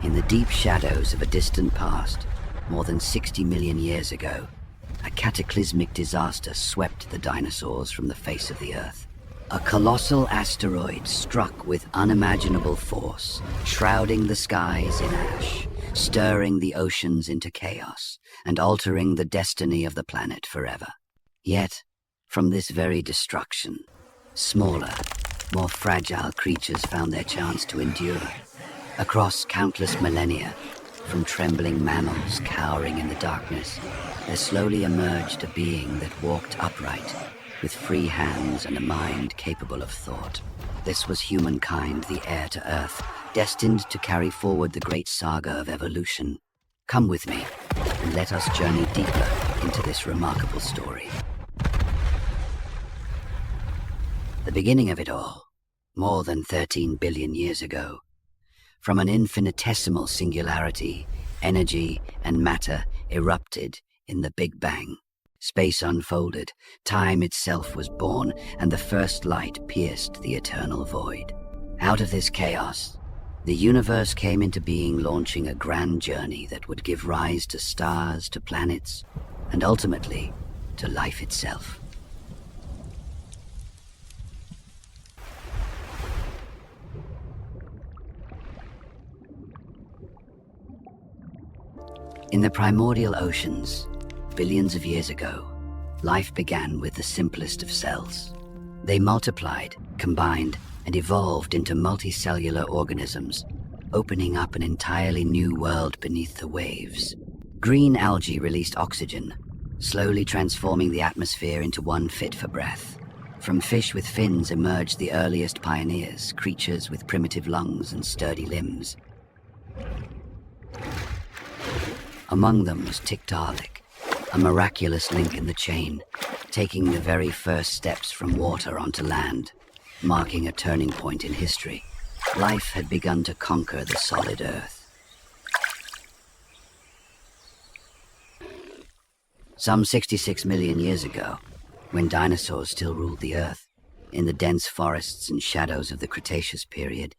In the deep shadows of a distant past, more than 60 million years ago, a cataclysmic disaster swept the dinosaurs from the face of the Earth. A colossal asteroid struck with unimaginable force, shrouding the skies in ash, stirring the oceans into chaos, and altering the destiny of the planet forever. Yet, from this very destruction, smaller, more fragile creatures found their chance to endure. Across countless millennia, from trembling mammals cowering in the darkness, there slowly emerged a being that walked upright, with free hands and a mind capable of thought. This was humankind, the heir to Earth, destined to carry forward the great saga of evolution. Come with me, and let us journey deeper into this remarkable story. The beginning of it all, more than 13 billion years ago. From an infinitesimal singularity, energy and matter erupted in the Big Bang. Space unfolded, time itself was born, and the first light pierced the eternal void. Out of this chaos, the universe came into being, launching a grand journey that would give rise to stars, to planets, and ultimately to life itself. In the primordial oceans, billions of years ago, life began with the simplest of cells. They multiplied, combined, and evolved into multicellular organisms, opening up an entirely new world beneath the waves. Green algae released oxygen, slowly transforming the atmosphere into one fit for breath. From fish with fins emerged the earliest pioneers, creatures with primitive lungs and sturdy limbs. Among them was Tiktaalik, a miraculous link in the chain, taking the very first steps from water onto land, marking a turning point in history. Life had begun to conquer the solid Earth. Some 66 million years ago, when dinosaurs still ruled the Earth, in the dense forests and shadows of the Cretaceous period,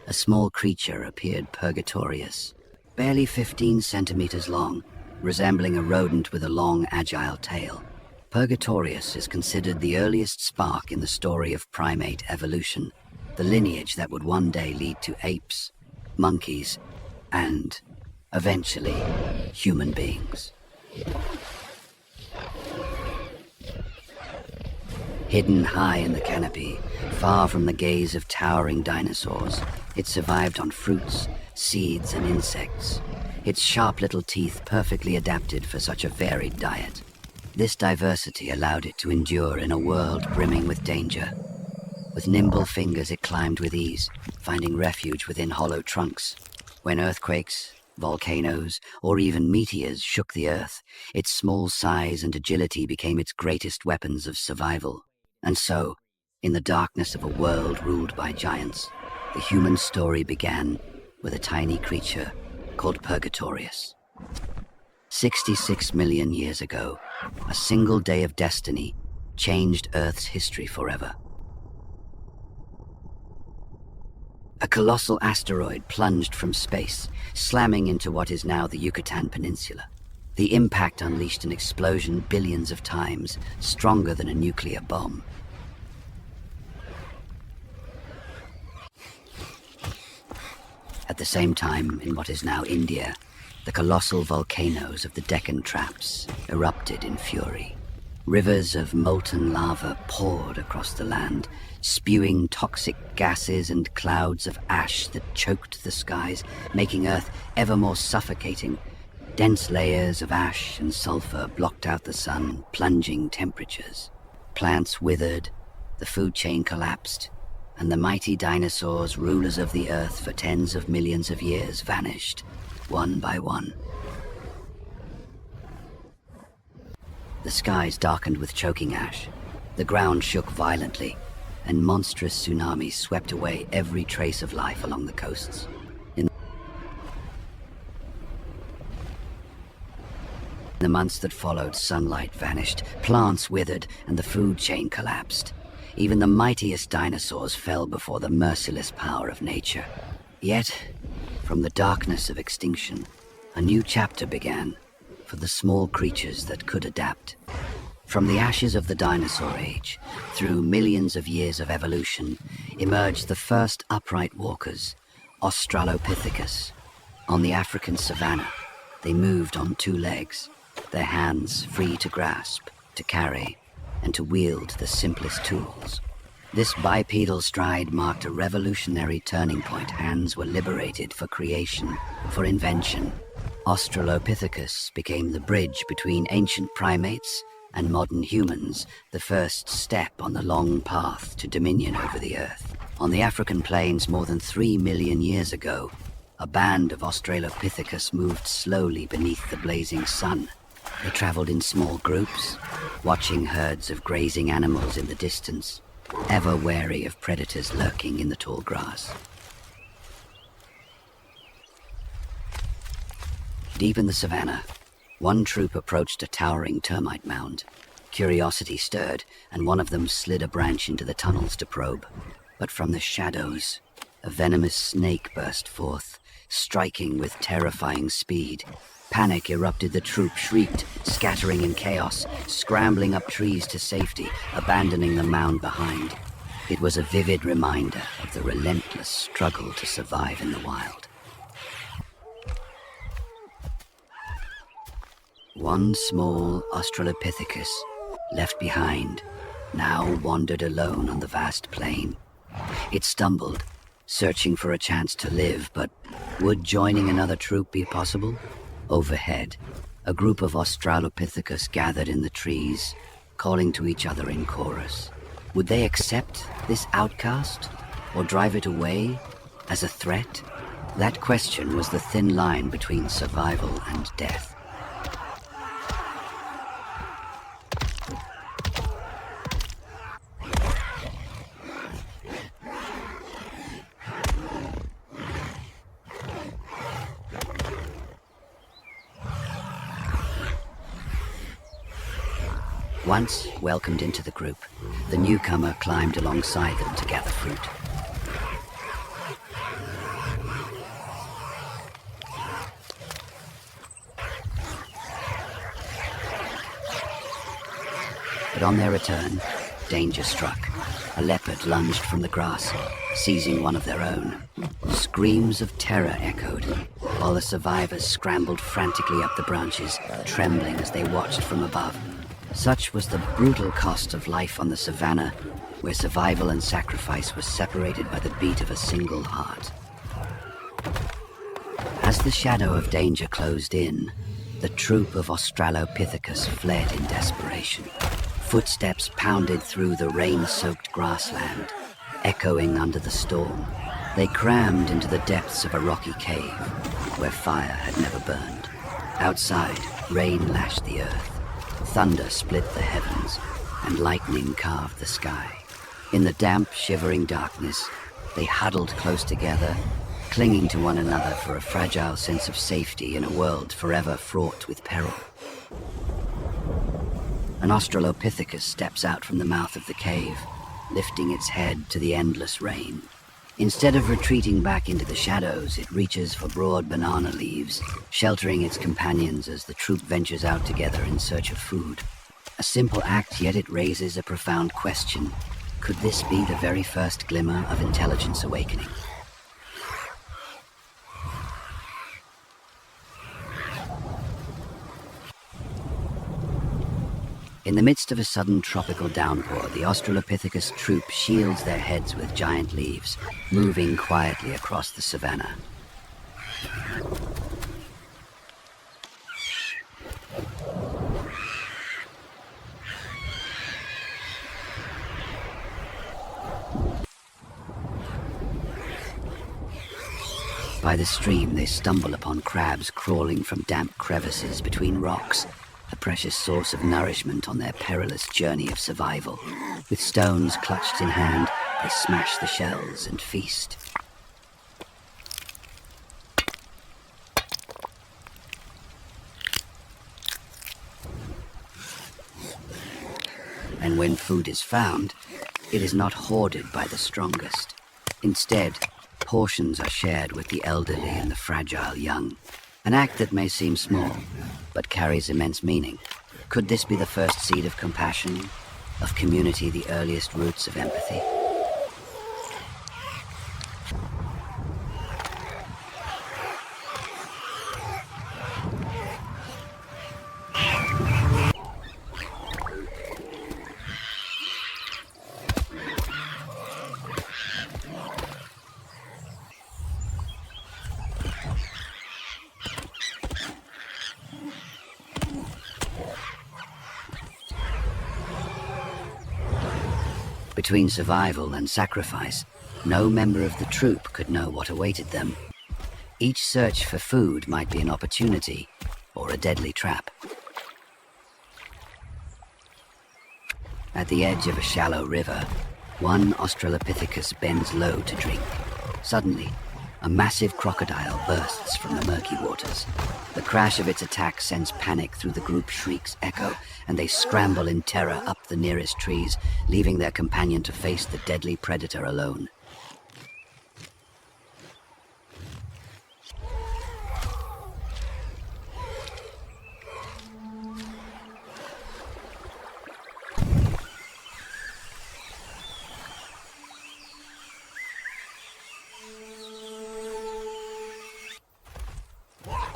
a small creature appeared, Purgatorius, barely 15 centimeters long, resembling a rodent with a long, agile tail. Purgatorius is considered the earliest spark in the story of primate evolution, the lineage that would one day lead to apes, monkeys, and, eventually, human beings. Hidden high in the canopy, far from the gaze of towering dinosaurs, it survived on fruits, seeds, and insects, its sharp little teeth perfectly adapted for such a varied diet. This diversity allowed it to endure in a world brimming with danger. With nimble fingers it climbed with ease, finding refuge within hollow trunks. When earthquakes, volcanoes, or even meteors shook the Earth, its small size and agility became its greatest weapons of survival. And so, in the darkness of a world ruled by giants, the human story began with a tiny creature called Purgatorius. 66 million years ago, a single day of destiny changed Earth's history forever. A colossal asteroid plunged from space, slamming into what is now the Yucatan Peninsula. The impact unleashed an explosion billions of times, stronger than a nuclear bomb. At the same time, in what is now India, the colossal volcanoes of the Deccan Traps erupted in fury. Rivers of molten lava poured across the land, spewing toxic gases and clouds of ash that choked the skies, making Earth ever more suffocating. Dense layers of ash and sulfur blocked out the sun, plunging temperatures. Plants withered, the food chain collapsed, and the mighty dinosaurs, rulers of the Earth for tens of millions of years, vanished, one by one. The skies darkened with choking ash, the ground shook violently, and monstrous tsunamis swept away every trace of life along the coasts. In the months that followed, sunlight vanished, plants withered, and the food chain collapsed. Even the mightiest dinosaurs fell before the merciless power of nature. Yet, From the darkness of extinction, a new chapter began for the small creatures that could adapt. From the ashes of the dinosaur age, through millions of years of evolution, emerged the first upright walkers, Australopithecus. On the African savanna, they moved on two legs, their hands free to grasp, to carry, and to wield the simplest tools. This bipedal stride marked a revolutionary turning point. Hands were liberated for creation, for invention. Australopithecus became the bridge between ancient primates and modern humans, the first step on the long path to dominion over the earth. On the African plains more than 3 million years ago, a band of Australopithecus moved slowly beneath the blazing sun. They traveled in small groups, watching herds of grazing animals in the distance, ever wary of predators lurking in the tall grass. Deep in the savannah, one troop approached a towering termite mound. Curiosity stirred, and one of them slid a branch into the tunnels to probe. But from the shadows, a venomous snake burst forth, striking with terrifying speed. Panic erupted. The troop shrieked, scattering in chaos, scrambling up trees to safety, abandoning the mound behind. It was a vivid reminder of the relentless struggle to survive in the wild. One small Australopithecus, left behind, now wandered alone on the vast plain. It stumbled, searching for a chance to live, but would joining another troop be possible? Overhead, a group of Australopithecus gathered in the trees, calling to each other in chorus. Would they accept this outcast, or drive it away as a threat? That question was the thin line between survival and death. Once welcomed into the group, the newcomer climbed alongside them to gather fruit. But on their return, danger struck. A leopard lunged from the grass, seizing one of their own. Screams of terror echoed, while the survivors scrambled frantically up the branches, trembling as they watched from above. Such was the brutal cost of life on the savannah, where survival and sacrifice were separated by the beat of a single heart. As the shadow of danger closed in, the troop of Australopithecus fled in desperation. Footsteps pounded through the rain-soaked grassland, echoing under the storm. They crammed into the depths of a rocky cave, where fire had never burned. Outside, rain lashed the earth. Thunder split the heavens, and lightning carved the sky. In the damp, shivering darkness, they huddled close together, clinging to one another for a fragile sense of safety in a world forever fraught with peril. An Australopithecus steps out from the mouth of the cave, lifting its head to the endless rain. Instead of retreating back into the shadows, it reaches for broad banana leaves, sheltering its companions as the troop ventures out together in search of food. A simple act, yet it raises a profound question. Could this be the very first glimmer of intelligence awakening? In the midst of a sudden tropical downpour, the Australopithecus troop shields their heads with giant leaves, moving quietly across the savannah. By the stream, they stumble upon crabs crawling from damp crevices between rocks, a precious source of nourishment on their perilous journey of survival. With stones clutched in hand, they smash the shells and feast. And when food is found, it is not hoarded by the strongest. Instead, portions are shared with the elderly and the fragile young. An act that may seem small, but carries immense meaning. Could this be the first seed of compassion, of community, the earliest roots of empathy? Between survival and sacrifice, no member of the troop could know what awaited them. Each search for food might be an opportunity or a deadly trap. At the edge of a shallow river, one Australopithecus bends low to drink. Suddenly, a massive crocodile bursts from the murky waters. The crash of its attack sends panic through the group. Shrieks echo, and they scramble in terror up the nearest trees, leaving their companion to face the deadly predator alone.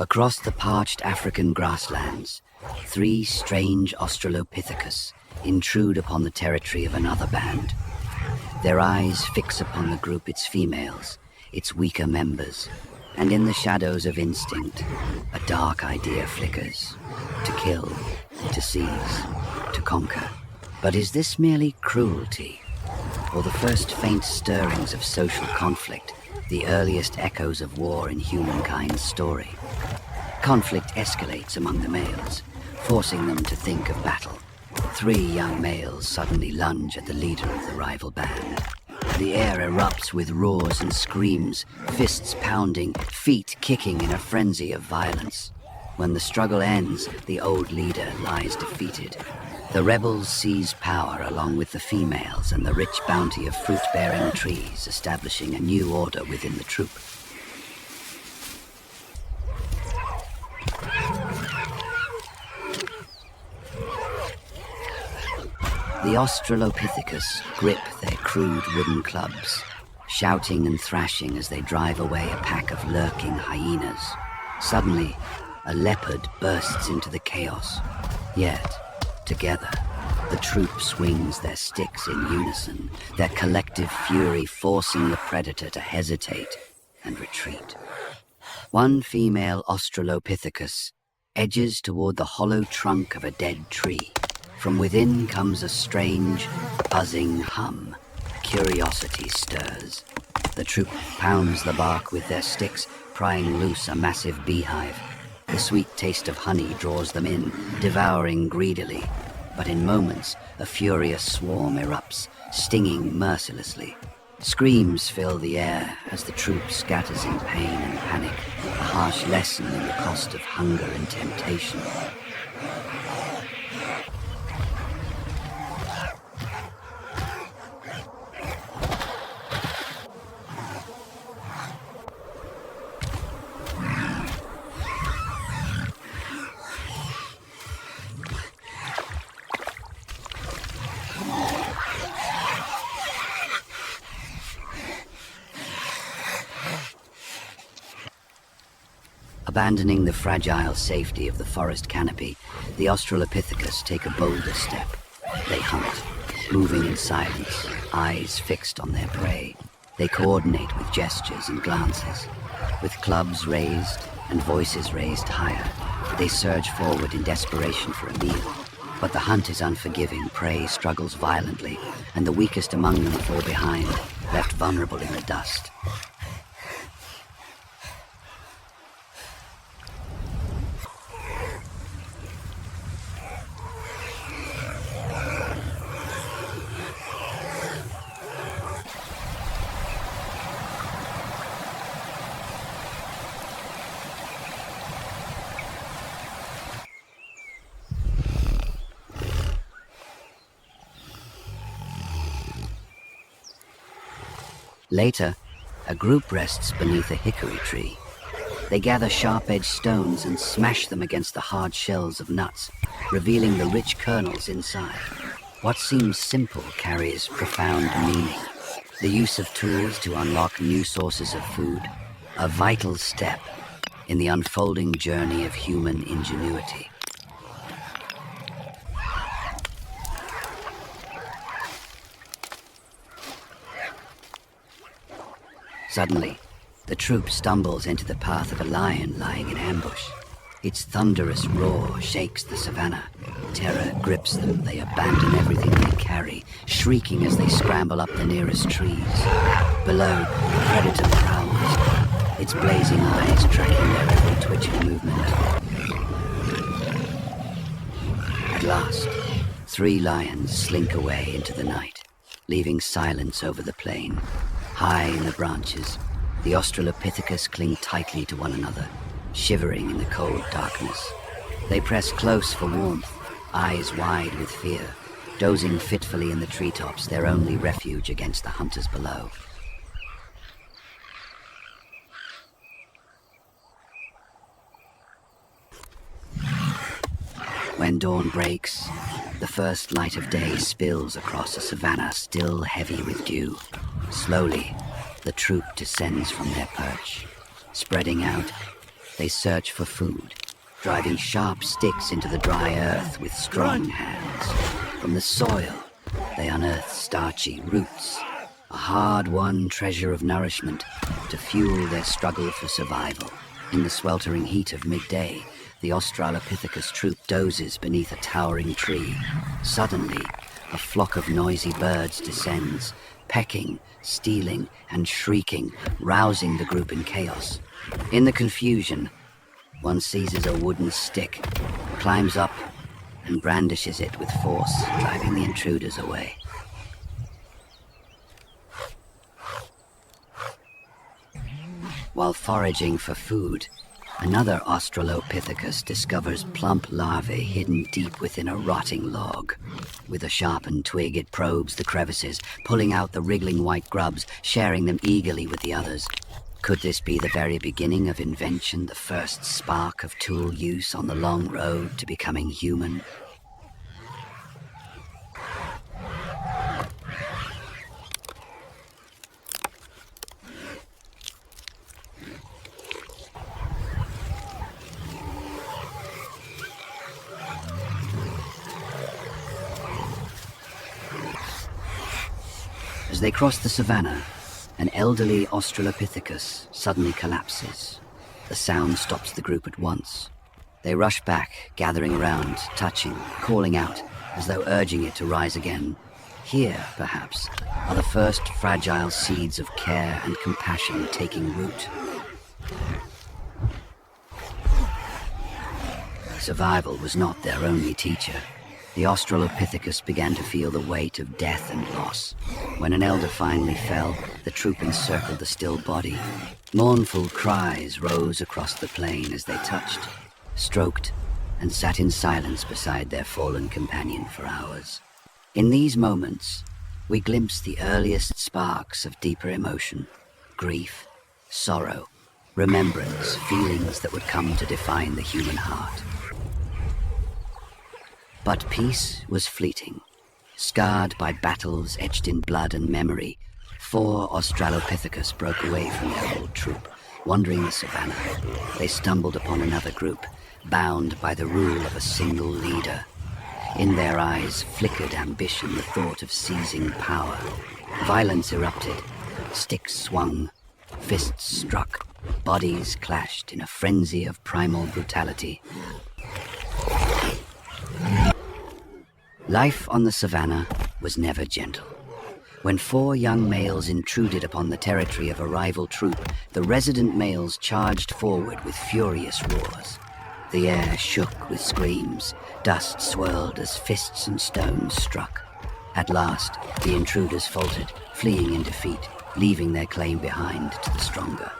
Across the parched African grasslands, three strange Australopithecus intrude upon the territory of another band. Their eyes fix upon the group, its females, its weaker members, and in the shadows of instinct, a dark idea flickers. To kill, to seize, to conquer. But is this merely cruelty, or the first faint stirrings of social conflict, the earliest echoes of war in humankind's story? Conflict escalates among the males, forcing them to think of battle. Three young males suddenly lunge at the leader of the rival band. The air erupts with roars and screams, fists pounding, feet kicking in a frenzy of violence. When the struggle ends, the old leader lies defeated. The rebels seize power along with the females and the rich bounty of fruit-bearing trees, establishing a new order within the troop. The Australopithecus grip their crude wooden clubs, shouting and thrashing as they drive away a pack of lurking hyenas. Suddenly, a leopard bursts into the chaos. Yet, together, the troop swings their sticks in unison, their collective fury forcing the predator to hesitate and retreat. One female Australopithecus edges toward the hollow trunk of a dead tree. From within comes a strange, buzzing hum. Curiosity stirs. The troop pounds the bark with their sticks, prying loose a massive beehive. The sweet taste of honey draws them in, devouring greedily. But in moments, a furious swarm erupts, stinging mercilessly. Screams fill the air as the troop scatters in pain and panic, a harsh lesson in the cost of hunger and temptation. Abandoning the fragile safety of the forest canopy, the Australopithecus take a bolder step. They hunt, moving in silence, eyes fixed on their prey. They coordinate with gestures and glances. With clubs raised and voices raised higher, they surge forward in desperation for a meal. But the hunt is unforgiving, prey struggles violently, and the weakest among them fall behind, left vulnerable in the dust. Later, A group rests beneath a hickory tree. They gather sharp-edged stones and smash them against the hard shells of nuts, revealing the rich kernels inside. What seems simple carries profound meaning. The use of tools to unlock new sources of food, a vital step in the unfolding journey of human ingenuity. Suddenly, the troop stumbles into the path of a lion lying in ambush. Its thunderous roar shakes the savannah. Terror grips them. They abandon everything they carry, shrieking as they scramble up the nearest trees. Below, the predator prowls, its blazing eyes tracking their every twitching movement. At last, 3 lions slink away into the night, leaving silence over the plain. High in the branches, the Australopithecus cling tightly to one another, shivering in the cold darkness. They press close for warmth, eyes wide with fear, dozing fitfully in the treetops, their only refuge against the hunters below. When dawn breaks, the first light of day spills across a savannah still heavy with dew. Slowly, the troop descends from their perch. Spreading out, they search for food, driving sharp sticks into the dry earth with strong hands. From the soil, they unearth starchy roots, a hard-won treasure of nourishment to fuel their struggle for survival. In the sweltering heat of midday, the Australopithecus troop dozes beneath a towering tree. Suddenly, a flock of noisy birds descends, pecking, stealing, and shrieking, rousing the group in chaos. In the confusion, one seizes a wooden stick, climbs up, and brandishes it with force, driving the intruders away. While foraging for food, another Australopithecus discovers plump larvae hidden deep within a rotting log. With a sharpened twig, it probes the crevices, pulling out the wriggling white grubs, sharing them eagerly with the others. Could this be the very beginning of invention, the first spark of tool use on the long road to becoming human? As they cross the savannah, an elderly Australopithecus suddenly collapses. The sound stops the group at once. They rush back, gathering around, touching, calling out, as though urging it to rise again. Here, perhaps, are the first fragile seeds of care and compassion taking root. Survival was not their only teacher. The Australopithecus began to feel the weight of death and loss. When an elder finally fell, the troop encircled the still body. Mournful cries rose across the plain as they touched, stroked, and sat in silence beside their fallen companion for hours. In these moments, we glimpse the earliest sparks of deeper emotion, grief, sorrow, remembrance, feelings that would come to define the human heart. But peace was fleeting. Scarred by battles etched in blood and memory, 4 Australopithecus broke away from their old troop. Wandering the savannah, they stumbled upon another group, bound by the rule of a single leader. In their eyes flickered ambition, the thought of seizing power. Violence erupted. Sticks swung, fists struck, bodies clashed in a frenzy of primal brutality. Life on the savannah was never gentle. When 4 young males intruded upon the territory of a rival troop, the resident males charged forward with furious roars. The air shook with screams, dust swirled as fists and stones struck. At last, the intruders faltered, fleeing in defeat, leaving their claim behind to the stronger.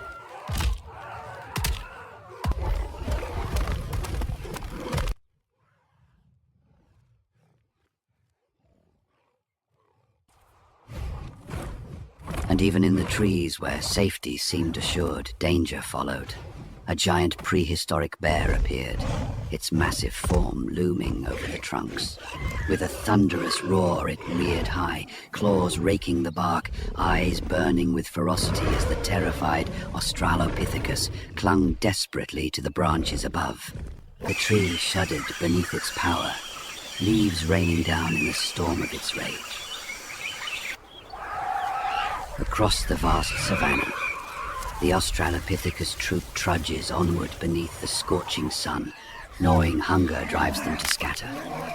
And even in the trees where safety seemed assured, danger followed. A giant prehistoric bear appeared, its massive form looming over the trunks. With a thunderous roar, it reared high, claws raking the bark, eyes burning with ferocity as the terrified Australopithecus clung desperately to the branches above. The tree shuddered beneath its power, leaves raining down in the storm of its rage. Across the vast savannah, the Australopithecus troop trudges onward beneath the scorching sun, knowing hunger drives them to scatter,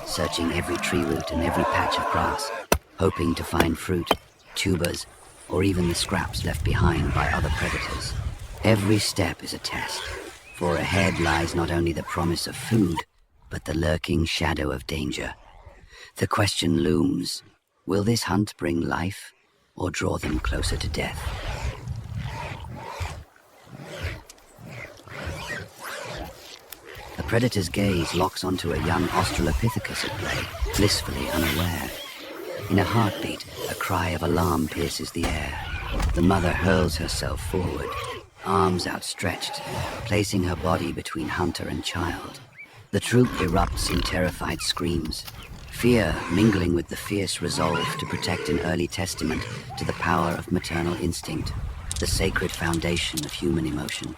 searching every tree root and every patch of grass, hoping to find fruit, tubers, or even the scraps left behind by other predators. Every step is a test, for ahead lies not only the promise of food, but the lurking shadow of danger. The question looms, will this hunt bring life, or draw them closer to death? The predator's gaze locks onto a young Australopithecus at play, blissfully unaware. In a heartbeat, a cry of alarm pierces the air. The mother hurls herself forward, arms outstretched, placing her body between hunter and child. The troop erupts in terrified screams, fear mingling with the fierce resolve to protect an early testament to the power of maternal instinct, the sacred foundation of human emotion.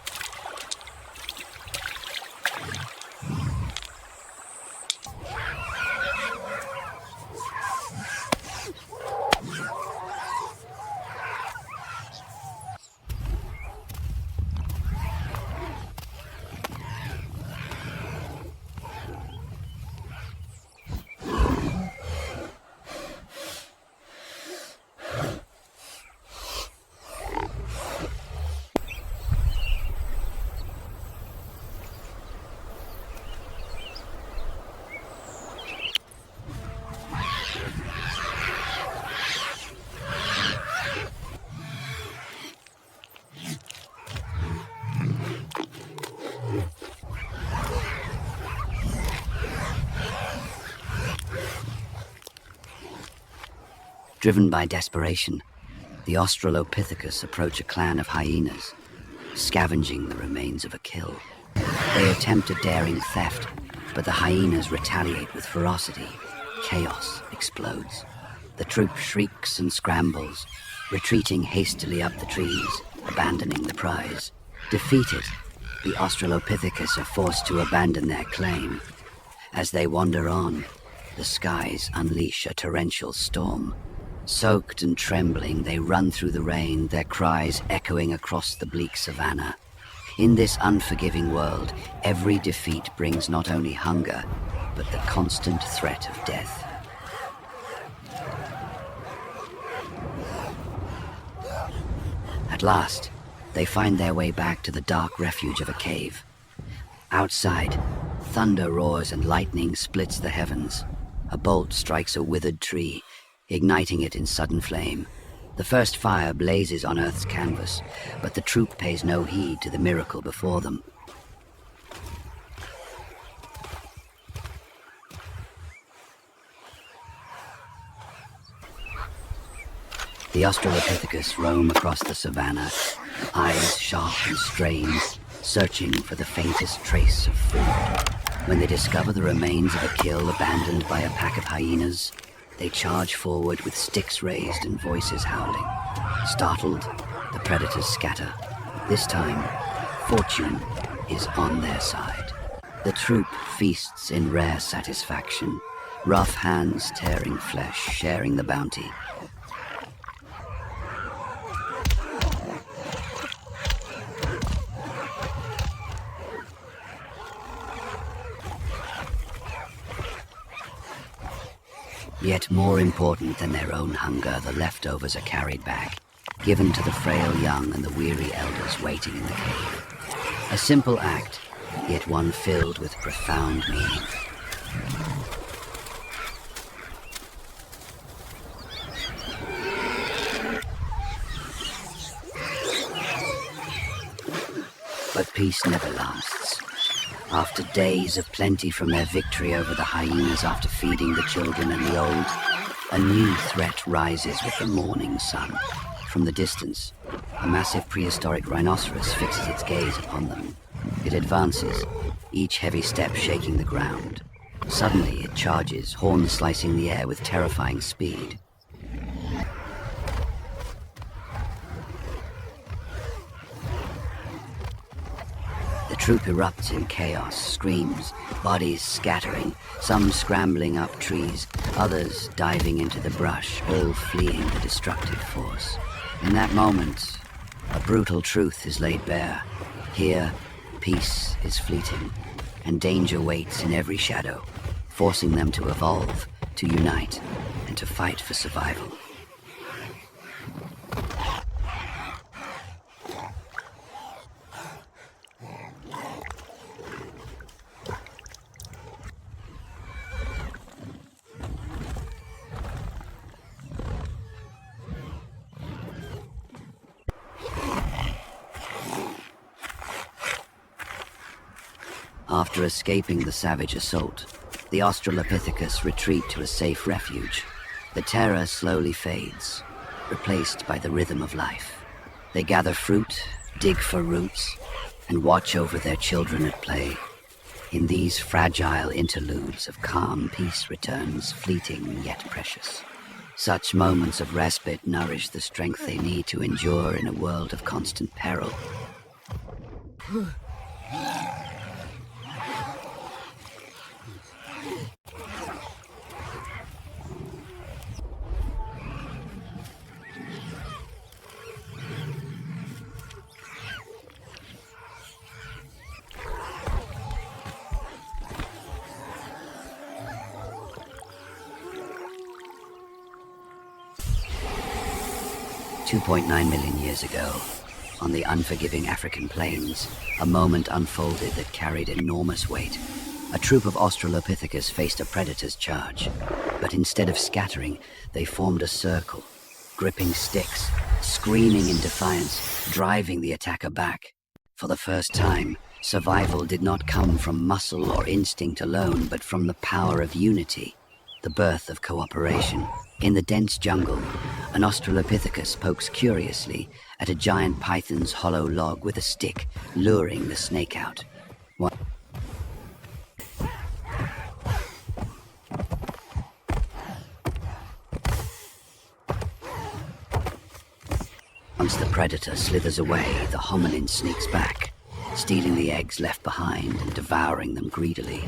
Driven by desperation, the Australopithecus approach a clan of hyenas, scavenging the remains of a kill. They attempt a daring theft, but the hyenas retaliate with ferocity. Chaos explodes. The troop shrieks and scrambles, retreating hastily up the trees, abandoning the prize. Defeated, the Australopithecus are forced to abandon their claim. As they wander on, the skies unleash a torrential storm. Soaked and trembling, they run through the rain, their cries echoing across the bleak savannah. In this unforgiving world, every defeat brings not only hunger, but the constant threat of death. At last, they find their way back to the dark refuge of a cave. Outside, thunder roars and lightning splits the heavens. A bolt strikes a withered tree, igniting it in sudden flame. The first fire blazes on Earth's canvas, but the troop pays no heed to the miracle before them. The Australopithecus roam across the savannah, eyes sharp and strained, searching for the faintest trace of food. When they discover the remains of a kill abandoned by a pack of hyenas, they charge forward with sticks raised and voices howling. Startled, the predators scatter. This time, fortune is on their side. The troop feasts in rare satisfaction, rough hands tearing flesh, sharing the bounty. Yet more important than their own hunger, the leftovers are carried back, given to the frail young and the weary elders waiting in the cave. A simple act, yet one filled with profound meaning. But peace never lasts. After days of plenty from their victory over the hyenas after feeding the children and the old, a new threat rises with the morning sun. from the distance, a massive prehistoric rhinoceros fixes its gaze upon them. It advances, each heavy step shaking the ground. Suddenly it charges, horns slicing the air with terrifying speed. The troop erupts in chaos, screams, bodies scattering, some scrambling up trees, others diving into the brush, all fleeing the destructive force. In that moment, a brutal truth is laid bare. Here, peace is fleeting, and danger waits in every shadow, forcing them to evolve, to unite, and to fight for survival. After escaping the savage assault, the Australopithecus retreat to a safe refuge. The terror slowly fades, replaced by the rhythm of life. They gather fruit, dig for roots, and watch over their children at play. In these fragile interludes of calm, peace returns, fleeting yet precious. Such moments of respite nourish the strength they need to endure in a world of constant peril. $2.9 million years ago, on the unforgiving African plains, a moment unfolded that carried enormous weight. A troop of Australopithecus faced a predator's charge, but instead of scattering, they formed a circle, gripping sticks, screaming in defiance, driving the attacker back. For the first time, survival did not come from muscle or instinct alone, but from the power of unity, the birth of cooperation. In the dense jungle, an Australopithecus pokes curiously at a giant python's hollow log with a stick, luring the snake out. Once the predator slithers away, the hominin sneaks back, stealing the eggs left behind and devouring them greedily.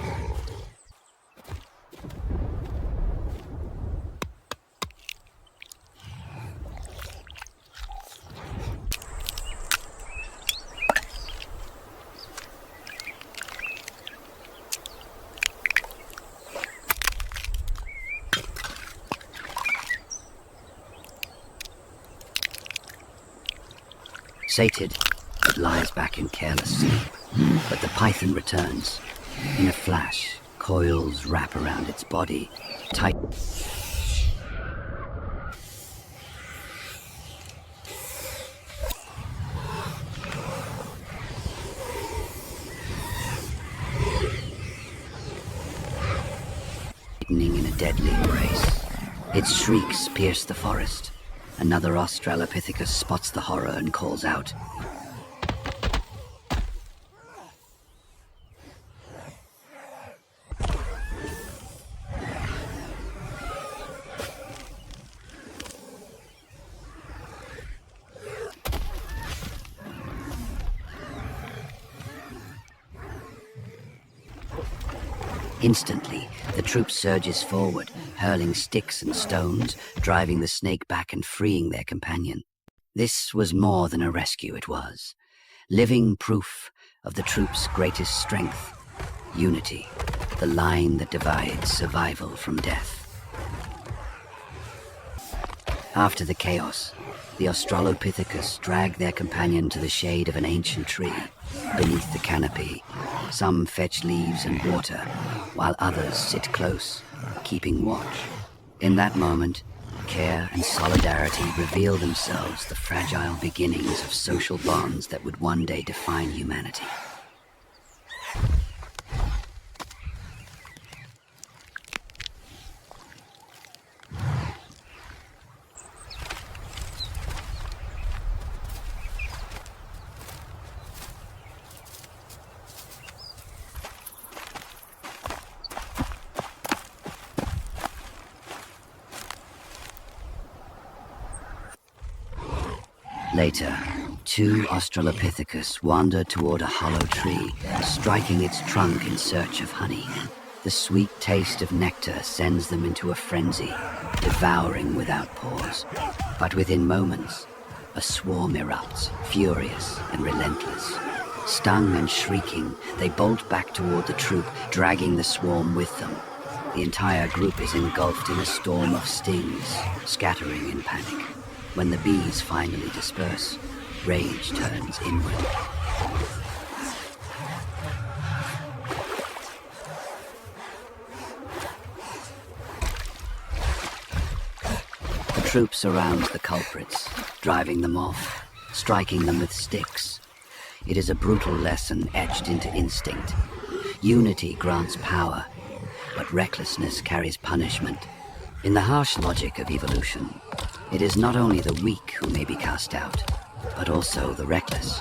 Sated, it lies back in careless sleep, but the python returns. In a flash, coils wrap around its body, tight. In a deadly embrace. Its shrieks pierce the forest. Another Australopithecus spots the horror and calls out. Instantly, the troop surges forward, hurling sticks and stones, driving the snake back and freeing their companion. This was more than a rescue, it was. Living proof of the troop's greatest strength, unity, the line that divides survival from death. After the chaos, the Australopithecus dragged their companion to the shade of an ancient tree. Beneath the canopy, some fetch leaves and water, while others sit close, keeping watch. In that moment, care and solidarity reveal themselves, the fragile beginnings of social bonds that would one day define humanity. Later, two Australopithecus wander toward a hollow tree, striking its trunk in search of honey. The sweet taste of nectar sends them into a frenzy, devouring without pause. But within moments, a swarm erupts, furious and relentless. Stung and shrieking, they bolt back toward the troop, dragging the swarm with them. The entire group is engulfed in a storm of stings, scattering in panic. When the bees finally disperse, rage turns inward. The troop surrounds the culprits, driving them off, striking them with sticks. It is a brutal lesson etched into instinct. Unity grants power, but recklessness carries punishment. In the harsh logic of evolution, it is not only the weak who may be cast out, but also the reckless.